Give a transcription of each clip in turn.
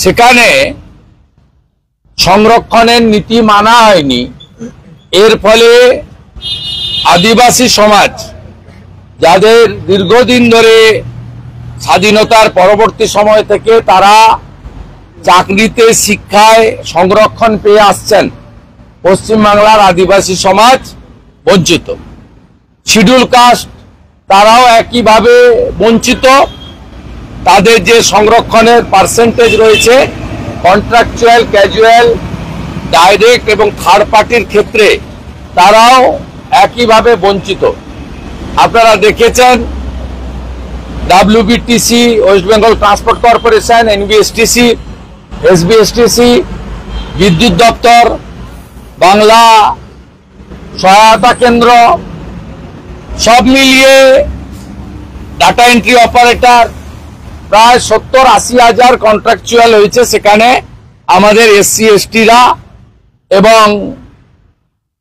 সেখানে সংরক্ষণের নীতি মানা হয়নি। এর ফলে আদিবাসী সমাজ, যাদের দীর্ঘদিন ধরে স্বাধীনতার পরবর্তী সময় থেকে তারা চাকরিতে, শিক্ষায় সংরক্ষণ পেয়ে আসছেন, পশ্চিমবাংলার আদিবাসী সমাজ বঞ্চিত। শিডিউল কাস্ট তারাও একইভাবে বঞ্চিত। তাদের যে সংরক্ষণের পার্সেন্টেজ রয়েছে কন্ট্রাকচুয়াল, ক্যাজুয়াল, ডাইরেক্ট এবং থার্ড পার্টির ক্ষেত্রে তারাও একইভাবে বঞ্চিত। আপনারা দেখেছেন WBTC, West Bengal transport corporation, NBSTC, SBSTC, বিদ্যুৎ দপ্তর, বাংলা সহায়তা কেন্দ্র, সব মিলিয়ে ডাটা এন্ট্রি অপারেটর প্রায় 70-80 হাজার কন্ট্রাকচুয়াল হয়েছে। সেখানে আমাদের SC/STরা এবং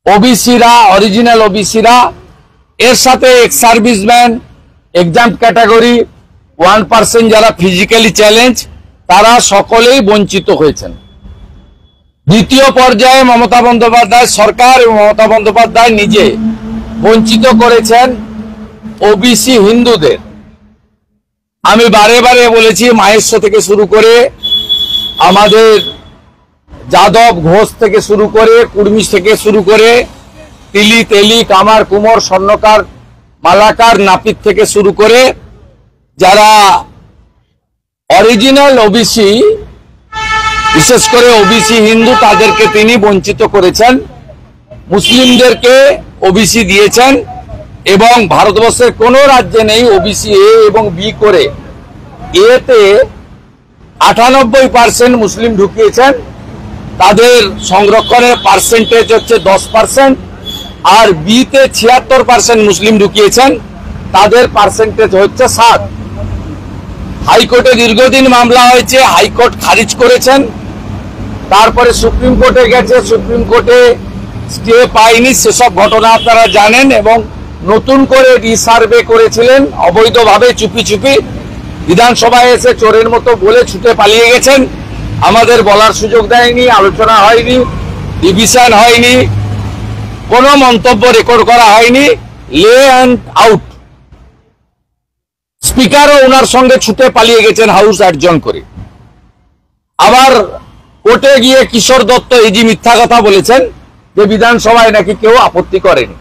OBCরা, অরিজিনাল OBCরা, এর সাথে এক্স সার্ভিসম্যান, এক্সাম ক্যাটাগরি 1% যারা ফিজিক্যালি চ্যালেঞ্জ, তারা সকলেই বঞ্চিত হয়েছেন। দ্বিতীয় পর্যায়ে মমতা বন্দ্যোপাধ্যায় সরকার এবং মমতা বন্দ্যোপাধ্যায় নিজে বঞ্চিত করেছেন OBC হিন্দুদের। আমি বারে বারে বলেছি, মাহেশ্ব থেকে শুরু করে আমাদের যাদব, ঘোষ থেকে শুরু করে, কুর্মিশ থেকে শুরু করে, তিলি, তেলি, কামার, কুমোর, স্বর্ণকার, মালাকার, নাপিত থেকে শুরু করে যারা অরিজিনাল OBC, বিশেষ করে OBC হিন্দু, তাদেরকে তিনি বঞ্চিত করেছেন। মুসলিমদেরকে OBC দিয়েছেন এবং ভারতবর্ষের কোনো রাজ্যে নেই OBC A এবং B করে। এতে 98% মুসলিম ঢুকিয়েছেন, তাদের সংরক্ষণের পার্সেন্টেজ হচ্ছে 10%, আর বিতে 76% মুসলিম ঢুকিয়েছেন, তাদের পার্সেন্টেজ হচ্ছে 7। হাইকোর্টে দীর্ঘদিন মামলা হয়েছে, হাইকোর্ট খারিজ করেছেন। তারপরে সুপ্রিম কোর্টে গেছে, সুপ্রিম কোর্টে স্টে পায়নি, সেসব ঘটনা আপনারা জানেন। এবং নতুন করে রিসার্ভে করেছিলেন অবৈধভাবে, চুপি চুপি, বিধানসভায় এসে চোরের মতো বলে ছুটে পালিয়ে গেছেন। আমাদের বলার সুযোগ দেয়নি, আলোচনা হয়নি, ডিভিশন হয়নি, কোনো মন্তব্য রেকর্ড করা হয়নি, লে অ্যান্ড আউট। স্পিকারও ওনার সঙ্গে ছুটে পালিয়ে গেছেন হাউস অ্যাডজন করে। আবার কোর্টে গিয়ে কিশোর দত্ত এজি মিথ্যা কথা বলেছেন যে বিধানসভায় নাকি কেউ আপত্তি করেনি।